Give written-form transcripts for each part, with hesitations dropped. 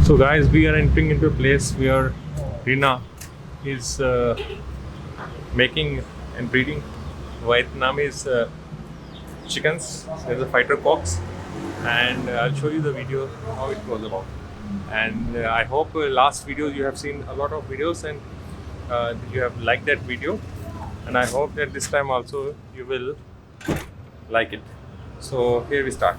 So guys, we are entering into a place where Rina is making and breeding Vietnamese chickens. There's a fighter cocks, and I'll show you the video how it goes about. And I hope last video you have seen a lot of videos and you have liked that video, and I hope that this time also you will like it. So here we start.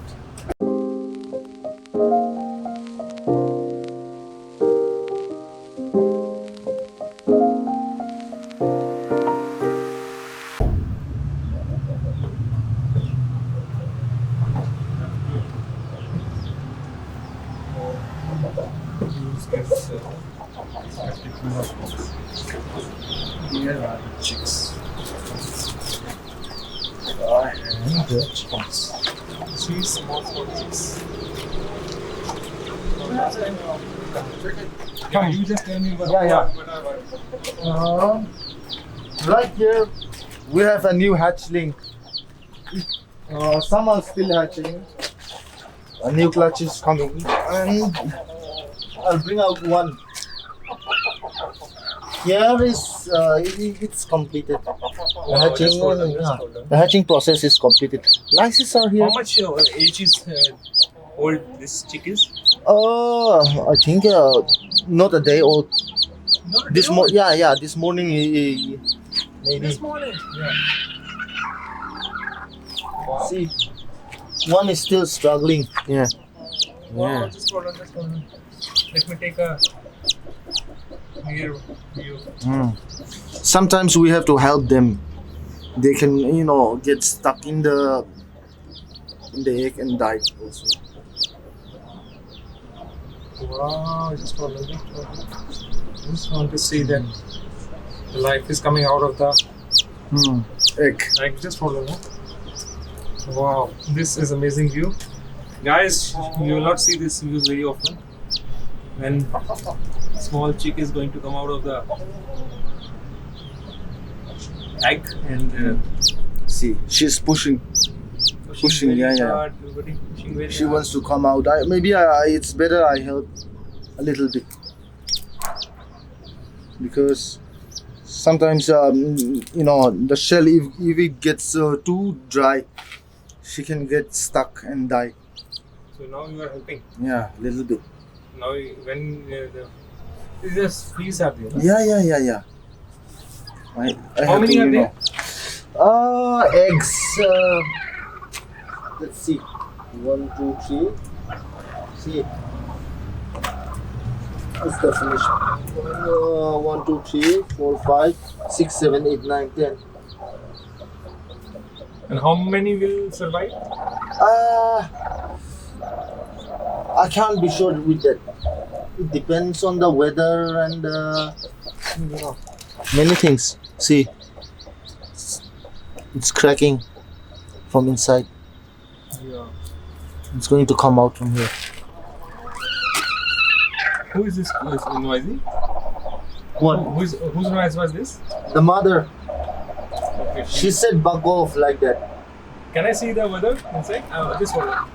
Here are the chicks. And the chickens. See, small chicks. Come, you just tell me what Right here, we have a new hatchling. Some are still hatching. A new clutch is coming, and I'll bring out one. Here is it's completed. The hatching process is completed. Licenses are here. How much age is old this chick is? I think not a day old. Not This this morning maybe. This morning. Yeah. Wow. See, one is still struggling. Yeah. Wow, just hold on, just hold on. Let me take a near view. Sometimes we have to help them. They can, get stuck in the egg and die also. Wow, just hold on. Just want to see that the life is coming out of the Egg. egg. Just hold on. Wow, this is amazing view. Guys, you will not see this view very often. When small chick is going to come out of the egg and See, she's pushing. Pushing, very yeah. hard, pushing very She hard. wants to come out. Maybe it's better I help a little bit, because sometimes the shell, if it gets too dry, she can get stuck and die. So now you are helping. Yeah, a little bit. Now when these just fleas are there. No? Yeah. I How have many to, are there? Eggs. Let's see. 1, 2, 3. See. What's the finish? 1, 2, 3, 4, 5, 6, 7, 8, 9, 10. And how many will survive? I can't be sure with that. It depends on the weather and many things. See, it's cracking from inside. Yeah. It's going to come out from here. Who is this? Who is noisy? What? Whose noise was this? The mother. Okay, She said bug off like that. Can I see the weather inside? This one. Wow.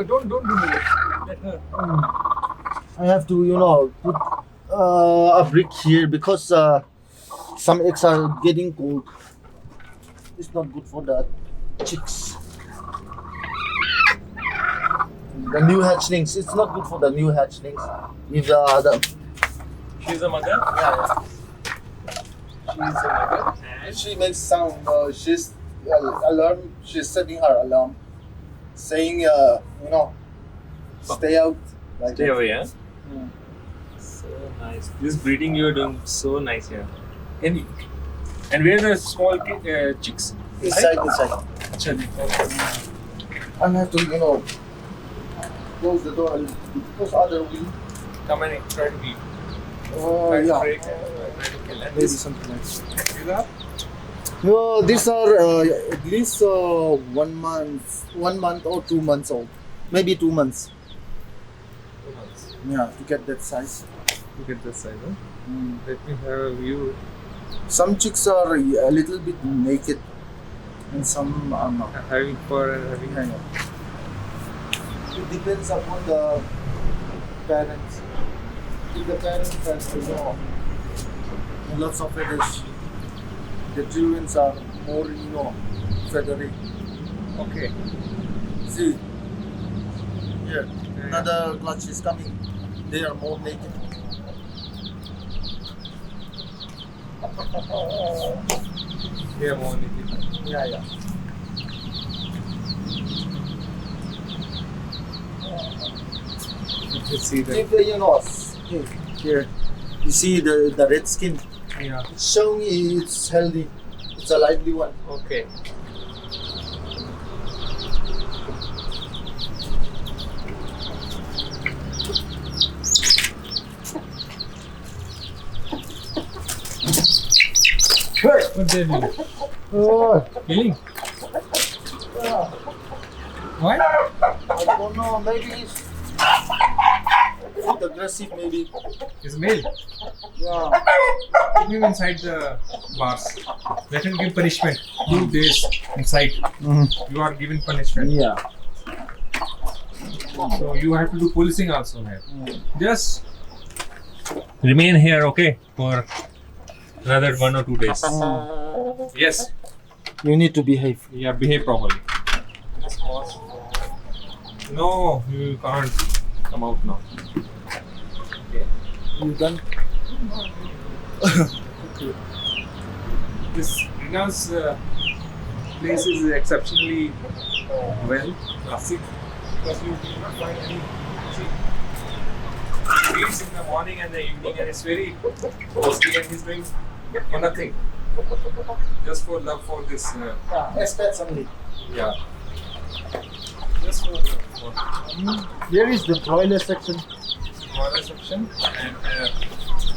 Don't do it. Let her. I have to, put a brick here because some eggs are getting cold. It's not good for the chicks. The new hatchlings. It's not good for the new hatchlings. If She's a mother. yeah. She's a mother. And She makes sound. She's alarm. She's setting her alarm, saying, stay out. Like stay that. away, huh? So nice. This breeding you are doing so nice here. And where are the small chicks? Inside. Acha, I have to, close the door a little bit because other will. come and try to eat. Oh yeah. Break, try to kill. And Maybe this, something like that. these are No, these are at least 1 month or 2 months old. Maybe 2 months. 2 months. Yeah, to get that size. Look at this side, huh? Let me have a view. Some chicks are a little bit naked, and some are not. Having fur and having. Yeah. It depends upon the parents. If the parents have, lots of feathers, the children are more, feathery. Okay. See, here, another clutch is coming. They are more naked. They are more naked. Yeah. You see that. If here, you see the red skin. Yeah. It's showing it's healthy. It's a lively one. Okay. What they do? Oh, Killing? Why? I don't know. Maybe it's aggressive. Maybe. It's male. Yeah. Keep him inside the bars. Let him give punishment. 2 days inside. You are given punishment. Yeah. So you have to do policing also here. Just remain here, okay, for another 1 or 2 days. Yes. You need to behave. Yeah, behave properly. Just pause. No, you can't come out now. Okay. You done? This Rina's place is exceptionally well, classic, because you do not find any trees in the morning and the evening, and it's very costly, and he's doing for nothing, just for love for this. Expats only. Yeah. Just for love for Here is the broiler section broiler section, and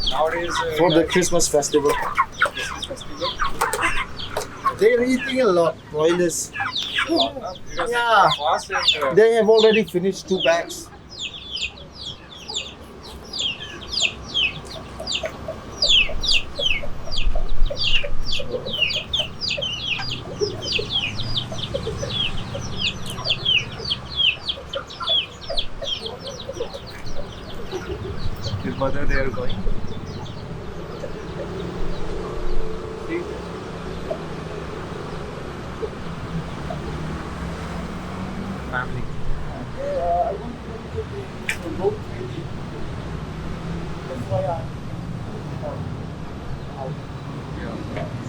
nowadays for the Christmas festival. Christmas festival. They're eating a lot, broilers. Because Yeah. fast and They have already finished 2 bags. his mother they are going. See? Family. I want to go crazy. That's why Yeah.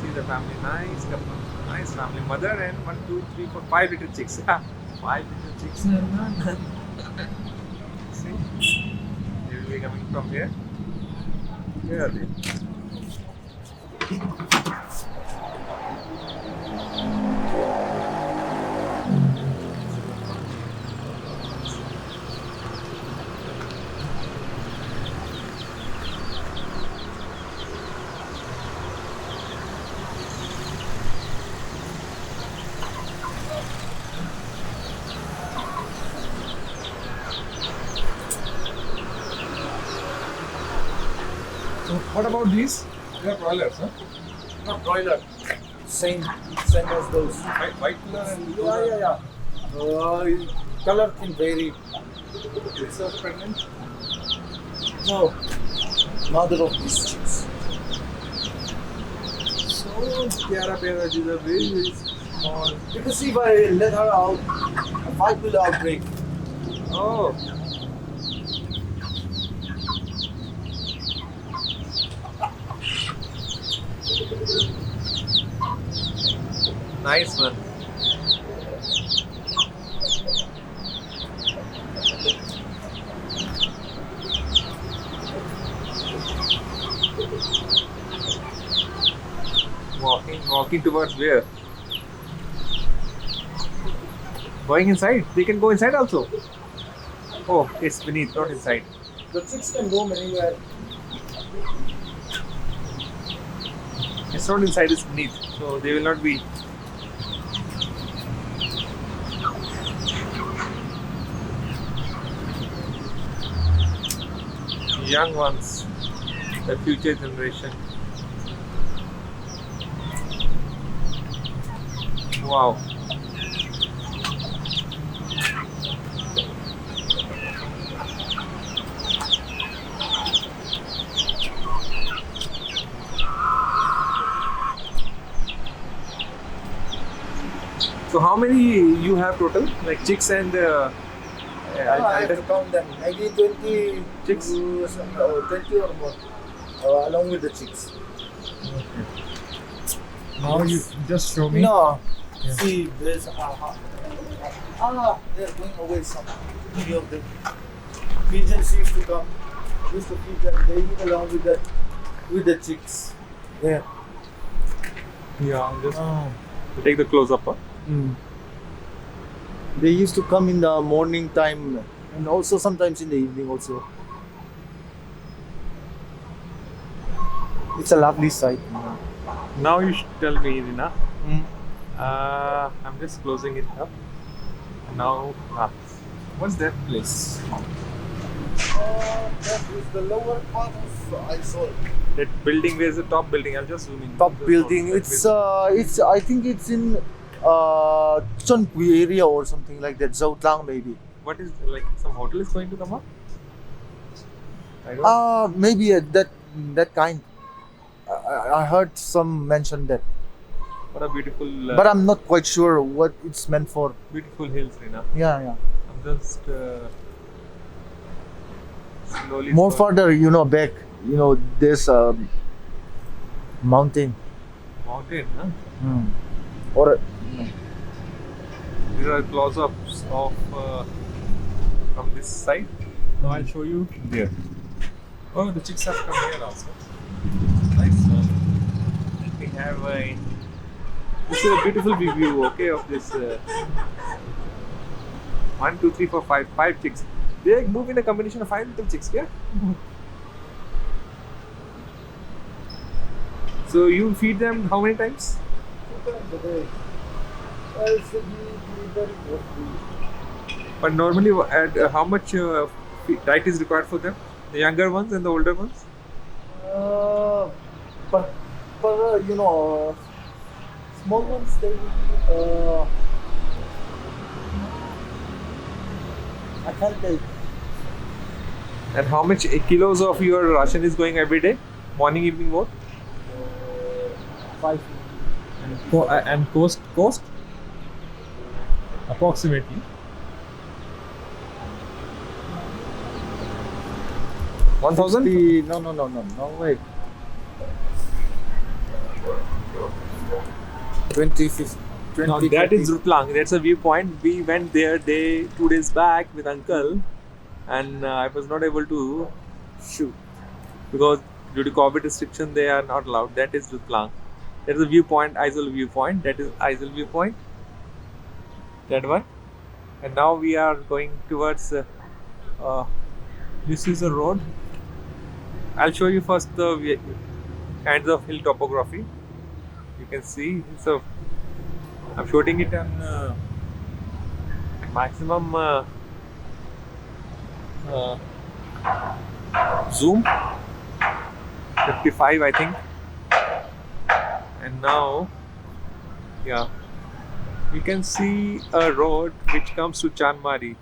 See the family, nice couple, nice family. Mother and 1, 2, 3, 4, 5 little chicks. 5 little chicks. See? They will be coming from here. Where are they? So what about these? They are broilers, huh? not broiler. Same as those. White color and Yeah. Color can vary. It's also pregnant. No, mother of these chicks. So pyara, these are very small. Because if I let her out, a fight will outbreak. Oh. Nice one. Walking towards where? Going inside? They can go inside also. Oh, it's beneath, not inside. The chicks can roam anywhere. It's not inside, it's beneath. So they will not be. Young ones, the future generation. Wow. how many you have total? Like chicks and I have to count them. Maybe 20 Chicks? to 20 or more, along with the chicks. now you just show me. No. Yeah. See, there's they're going away some. Many of them. Pigeons used to come. Used to feed them. They eat along with the chicks. Yeah. Yeah, just take the close up. Huh? They used to come in the morning time and also sometimes in the evening also. It's a lovely sight. Now you should tell me, Rina. I'm just closing it up. Now, what's that place? That is the lower part of Aizawl. That building, where's the top building? I'll just zoom in. Top Just building. that It's building. I think it's in Chonpui area or something like that. Zhaotang maybe. What is like some hotel is going to come up? I don't Maybe that kind. I heard some mention that, What a beautiful, but I'm not quite sure what it's meant for. beautiful hills, Rina. Yeah. I'm just slowly. More further, back, there's a mountain. Mountain, huh? Or These are close-ups of from this side. Now I'll show you there. Oh, the chicks have come here also. Nice. We have a. This is a beautiful view, okay, of this. 1, 2, 3, 4, 5. 5 chicks. They move in a combination of 5 little chicks, yeah. So you feed them how many times? But normally, at how much diet is required for them? The younger ones and the older ones? But small ones they I can't tell. And how much kilos of your ration is going every day? Morning, evening, both? 5. And cost? Approximately. $1,000? No, wait. 20. No, that is Rutlang. That's a viewpoint. We went there 2 days back with uncle, and I was not able to shoot because due to COVID restriction they are not allowed. That is Rutlang. That is a viewpoint, Aizawl viewpoint. That is Aizawl viewpoint. That one. And now we are going towards. This is a road. I'll show you first the kinds of hill topography. You can see. So I'm shooting it on maximum zoom 55 I think. And now you can see a road which comes to Chanmari.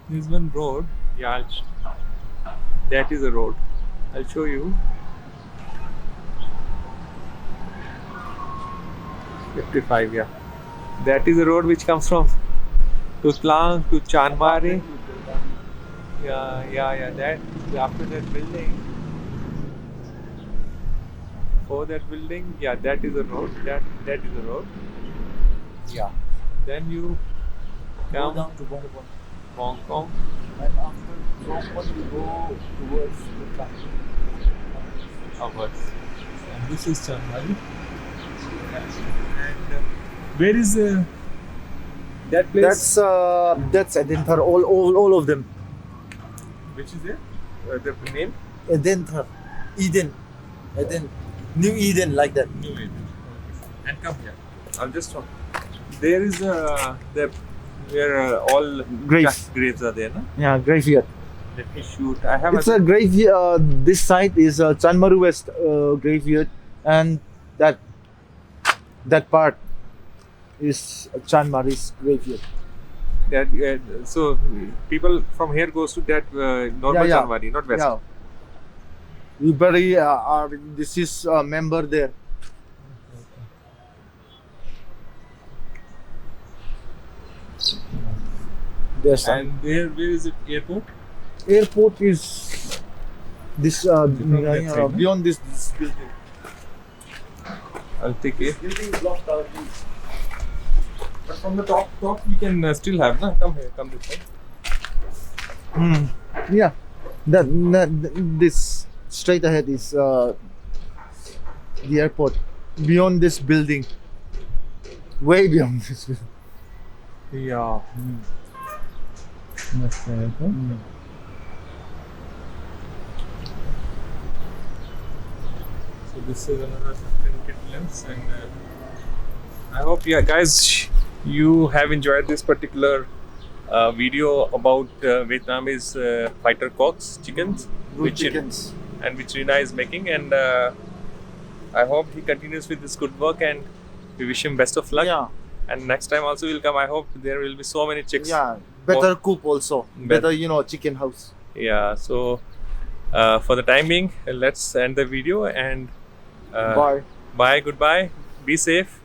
This one road, that is a road. I'll show you. 55, yeah. That is a road which comes from Rutlang to Chanmari. Yeah. That after that building. Before that building, that is a road. That is a road. Yeah. Then you Go come down to Bongkong. Hong Kong. And after Bongkong you go towards the track. Upwards. And this is Chanmari. And where is that place? That's Adenthar, all of them. Which is there? The name? Adenthar, Eden, New Eden, like that. New Eden. And come here. I'll just talk. There is where all Graves. graves are there, no? Yeah, graveyard. Let me shoot. I have It's a graveyard. This site is Chanmaru West graveyard, and that part is Chanmari's graveyard. So people from here goes to that normal Yeah. Chanmari, not west. Yeah. We bury our deceased member there. There's some. And where is it? Airport? Airport is this that side, beyond this building. I'll take it. Building blocked out. But from the top we can still have, na? Come here, come this way. Yeah, this straight ahead is the airport. Beyond this building, way beyond this building. Yeah. That's the airport. So this is another limited lens, and I hope, yeah, guys, you have enjoyed this particular video about Vietnamese fighter cocks, chickens, Good chickens. which Rina is making, and I hope he continues with this good work, and we wish him best of luck. Yeah, And next time also will come. I hope there will be so many chicks. yeah. Better cook also. Better, chicken house. Yeah. So for the time being, let's end the video and Bye. bye. Goodbye. Be safe.